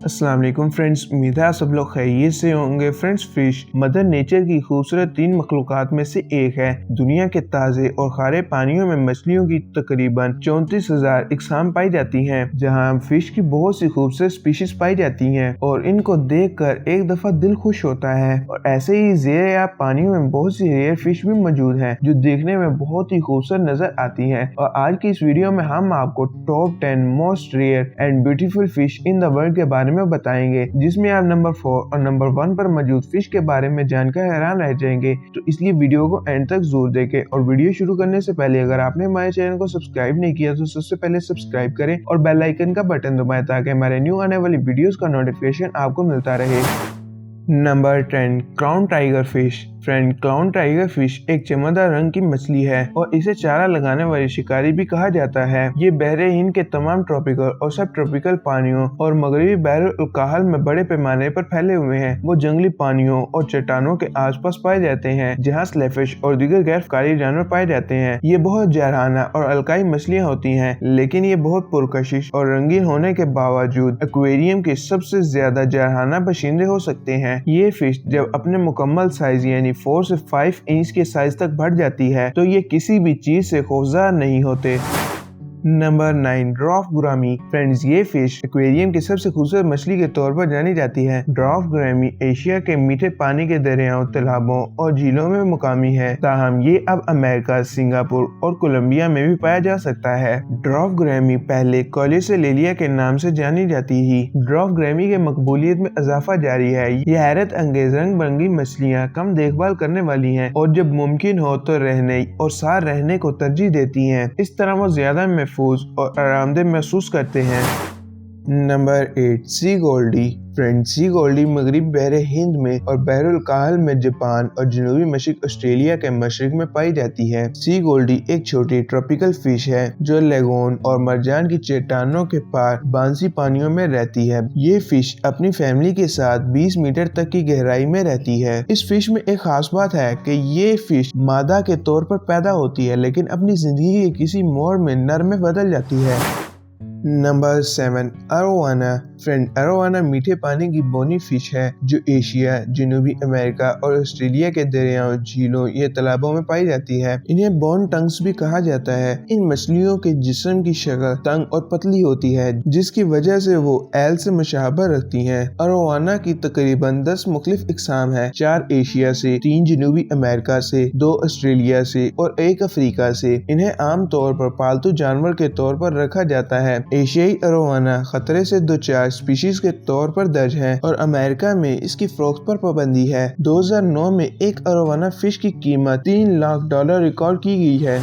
अस्सलाम वालेकुम फ्रेंड्स, उम्मीद है आप सब लोग खैरियत से होंगे। फ्रेंड्स, फिश मदर नेचर की खूबसूरत 3 मखलूक़ात में से एक है। दुनिया के ताज़े और खारे पानियों में मछलियों की तकरीबन 34,000 इकसाम पाई जाती हैं, जहां फिश की बहुत सी खूबसूरत स्पीशीज पाई जाती हैं और इनको देखकर एक दफ़ा दिल खुश होता है। और ऐसे ही ज़ेर-ए-आब पानियों में बहुत सी रेयर फिश भी मौजूद हैं जो देखने में बहुत ही खूबसूरत नजर आती हैं। और आज की इस वीडियो में हम आपको top 10 most rare and beautiful fish in the world के बारे में बताएंगे, जिसमें आप नंबर 4 और नंबर 1 पर मौजूद फिश के बारे में जानकर हैरान रह जाएंगे। तो इसलिए वीडियो को एंड तक जरूर देखें। और वीडियो शुरू करने से पहले अगर आपने हमारे चैनल को सब्सक्राइब नहीं किया तो सबसे पहले सब्सक्राइब करें और बेल आइकन का बटन दबाएं ताकि हमारे न्यू आने वाली वीडियोस का नोटिफिकेशन आपको मिलता रहे। Number 10, crown tiger fish. Friend, crown tiger fish एक चमकदार रंग की मछली है और इसे चारा लगाने वाली शिकारी भी कहा जाता है। ये बहरे हिंद के तमाम ट्रॉपिकल और सब ट्रॉपिकल पानियों और मगरबी बहर-उल-काहल में बड़े पैमाने पर फैले हुए हैं। वो जंगली पानियों और चट्टानों के आसपास पाए जाते हैं, जहाँ स्लेफिश और दीगर गैर शिकारी जानवर पाए जाते हैं। ये बहुत जरहाना और अलकाई मछलियाँ होती हैं, लेकिन ये बहुत पुरकशिश और रंगीन होने के बावजूद एक्वेरियम के सबसे ज्यादा जरहाना बशिंदे हो सकते हैं। ये फिश जब अपने मुकम्मल साइज यानी 4 से 5 इंच के साइज तक बढ़ जाती है तो ये किसी भी चीज से खौफजदा नहीं होते। Number 9, dwarf gourami. फ्रेंड्स, ये फिश एक्वेरियम की सबसे खूबसूरत मछली के तौर पर जानी जाती है। ड्वार्फ गुरामी एशिया के मीठे पानी के दरियाओं, तालाबों और झीलों में मुकामी है, ताहम ये अब अमेरिका, सिंगापुर और कोलंबिया में भी पाया जा सकता है। ड्वार्फ गुरामी पहले कोलेसेलेलिया के नाम से जानी जाती थी। ड्वार्फ गुरामी के मकबूलियत में इजाफा जारी है। ये हैरत अंगेज रंग बिरंगी मछलियाँ कम देखभाल करने वाली हैं और जब मुमकिन हो तो रहने और साथ रहने को तरजीह देती हैं। इस तरह वो ज्यादा महफूज और आरामदेह महसूस करते हैं। नंबर 8, सी गोल्डी। फ्रेंड, सी गोल्डी मगरबी बहरे हिंद में और बहरुल-काहल में जापान और जनूबी मशरिक ऑस्ट्रेलिया के मशरिक में पाई जाती है। सी गोल्डी एक छोटी ट्रॉपिकल फिश है जो लेगोन और मरजान की चट्टानों के पार बांसी पानियों में रहती है। ये फिश अपनी फैमिली के साथ 20 मीटर तक की गहराई में रहती है। इस फिश में एक खास बात है कि ये फिश मादा के तौर पर पैदा होती है, लेकिन अपनी जिंदगी के किसी मोड़ में नर में बदल जाती है। नंबर 7, अरोवाना। फ्रेंड, अरोवाना मीठे पानी की बोनी फिश है जो एशिया, जनूबी अमेरिका और ऑस्ट्रेलिया के दरियाओं, झीलों या तालाबों में पाई जाती है। इन्हें बोन टंग्स भी कहा जाता है। इन मछलियों के जिस्म की शक्ल तंग और पतली होती है, जिसकी वजह से वो एल से मुशाबा रखती हैं। अरोवाना की तकरीबन 10 मुख्तलिफ इकसाम है, 4 एशिया से, 3 जनूबी अमेरिका से, 2 ऑस्ट्रेलिया से और 1 अफ्रीका से। इन्हें आम तौर पर पालतू जानवर के तौर पर रखा जाता है। एशियाई अरोवाना खतरे से 2-4 स्पीशीज के तौर पर दर्ज है और अमेरिका में इसकी फरोख्त पर पाबंदी है। 2009 में एक अरोवाना फिश की कीमत $3 लाख रिकॉर्ड की गई है।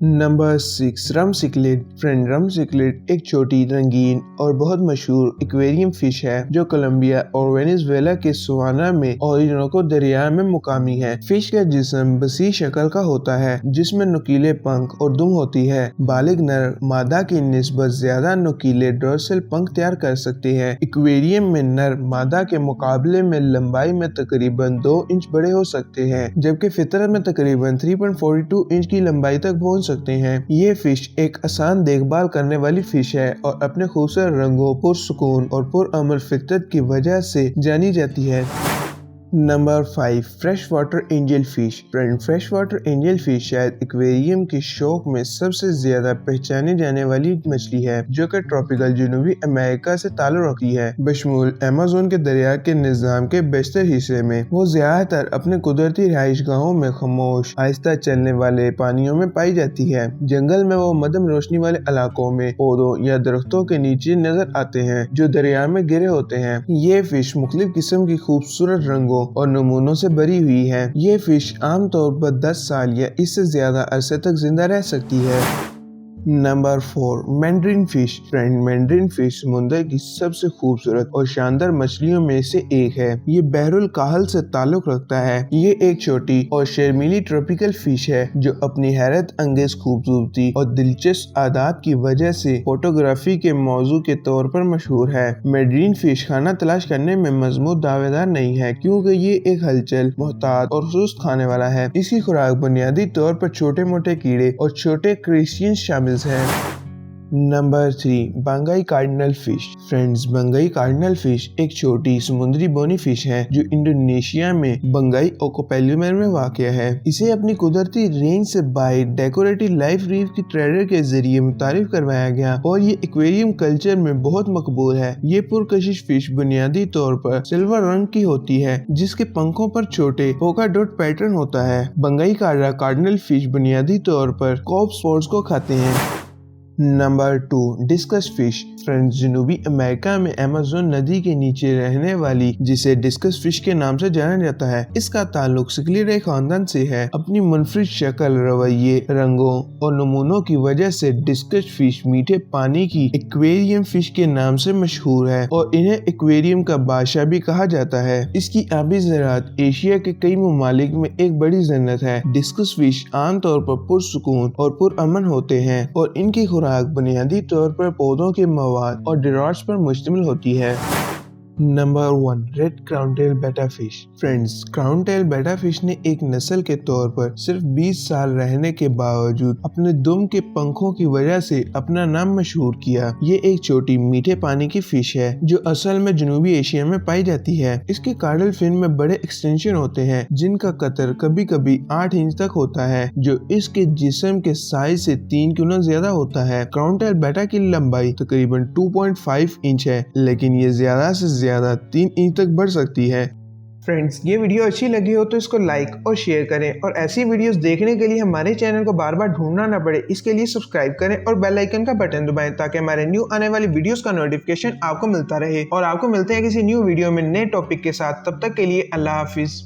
नंबर 6, रम सिकलेट। फ्रेंड, रम सिकलेट एक छोटी, रंगीन और बहुत मशहूर एक्वेरियम फिश है जो कोलंबिया और वेनेजुएला के सुवाना में ओरिनोको दरिया में मुकामी है। फिश का जिस्म बसी शक्ल का होता है, जिसमें नुकीले पंख और दुम होती है। बालिग नर मादा की निस्बत ज्यादा नुकीले डोर्सल पंख तैयार कर सकते हैं। एक्वेरियम में नर मादा के मुकाबले में लंबाई में तकरीबन 2 इंच बड़े हो सकते हैं, जबकि फितरत में तकरीबन 3.42 इंच की लंबाई तक पहुंच सकते हैं। ये फिश एक आसान देखभाल करने वाली फिश है और अपने खूबसूरत रंगों, पुरसुकून और पुरअमल फितरत की वजह से जानी जाती है। Number 5, fresh water angel fish. Friend, fresh water angel fish शायद एक्वेरियम के शौक में सबसे ज्यादा पहचानी जाने वाली मछली है, जो कि ट्रॉपिकल जनूबी अमेरिका से ताल्लुक रखती है। बशमूल अमेज़न के दरिया के निजाम के बेशतर हिस्से में वो ज्यादातर अपने कुदरती रिहाइश गाहों में खामोश, आहिस्ता चलने वाले पानियों में पाई जाती है। जंगल में वो मध्यम रोशनी वाले इलाकों में पौधों या दरख्तों के नीचे नजर आते हैं जो दरिया में गिरे होते हैं। ये फिश मुख्तलिफ किस्म की खूबसूरत रंगों और नमूनों से भरी हुई है। ये फिश आमतौर पर 10 साल या इससे ज्यादा अरसे तक जिंदा रह सकती है। Number 4, mandarin fish. Friend, mandarin fish समुद्र की सबसे खूबसूरत और शानदार मछलियों में से एक है। ये बहरुल-काहल से ताल्लुक रखता है। ये एक छोटी और शर्मीली ट्रॉपिकल फिश है जो अपनी हैरत अंगेज खूबसूरती और दिलचस्प आदात की वजह से फोटोग्राफी के मौजू के तौर पर मशहूर है। मैंड्रिन फिश खाना तलाश करने में मजबूत दावेदार नहीं है, क्योंकि ये एक हलचल, मोहतात और सुस्त खाने वाला है। इसकी खुराक बुनियादी तौर पर छोटे मोटे कीड़े और छोटे क्रस्टेशियंस शामिल है। Number 3 Banggai cardinal fish. Friends, Banggai cardinal fish एक छोटी समुद्री बोनी फिश है जो इंडोनेशिया में बंगाई आर्कोपेलिगम में वाक़या है। इसे अपनी कुदरती रेंज से बाइट डेकोरेटिव लाइफ रीफ की ट्रेडर के जरिए मुतारिफ करवाया गया और ये एक्वेरियम कल्चर में बहुत मकबूल है। ये पुरकशिश फिश बुनियादी तौर पर सिल्वर रंग की होती है जिसके पंखों पर छोटे पोका डॉट पैटर्न होता है। बंगाई कार्डिनल फिश बुनियादी तौर पर कॉर्प स्पॉट्स को खाते हैं। Number 2 discus fish. फ्रेंड्स, जनूबी अमेरिका में अमेज़न नदी के नीचे रहने वाली जिसे डिस्कस फिश के नाम से जाना जाता है, इसका ताल्लुक सिक्लिडे खानदान से है। अपनी मुनफरिद शक्ल, रवैये, रंगों और नमूनों की वजह से डिस्कस फिश मीठे पानी की एक्वेरियम फिश के नाम से मशहूर है और इन्हें एक्वेरियम का बादशाह भी कहा जाता है। इसकी आबी ज़राअत एशिया के कई ममालिक में एक बड़ी जन्नत है। डिस्कस फिश आमतौर पर पुरसुकून और पुरअमन होते हैं और इनकी बुनियादी तौर पर पौधों के मवाद और डिराट्स पर मुश्तमिल होती है। नंबर 1 रेड क्राउन टेल बेटा फिश। फ्रेंड्स, क्राउन टेल बेटा फिश ने एक नस्ल के तौर पर सिर्फ 20 साल रहने के बावजूद अपने दुम के पंखों की वजह से अपना नाम मशहूर किया। ये एक छोटी मीठे पानी की फिश है जो असल में जनूबी एशिया में पाई जाती है। इसके कार्डल फिन में बड़े एक्सटेंशन होते हैं जिनका कतर कभी कभी 8 इंच तक होता है जो इसके जिस्म के साइज से 3 गुना ज्यादा होता है। क्राउन टेल बेटा की लंबाई तकरीबन 2.5 इंच है, लेकिन ये ज्यादा से ज्यादा 3 इंच तक बढ़ सकती है। फ्रेंड्स, ये वीडियो अच्छी लगी हो तो इसको लाइक और शेयर करें और ऐसी वीडियोस देखने के लिए हमारे चैनल को बार बार ढूंढना ना पड़े, इसके लिए सब्सक्राइब करें और बेल आइकन का बटन दबाएं ताकि हमारे न्यू आने वाली वीडियोस का नोटिफिकेशन आपको मिलता रहे। और आपको मिलते हैं किसी न्यू वीडियो में नए टॉपिक के साथ। तब तक के लिए अल्लाह हाफिज।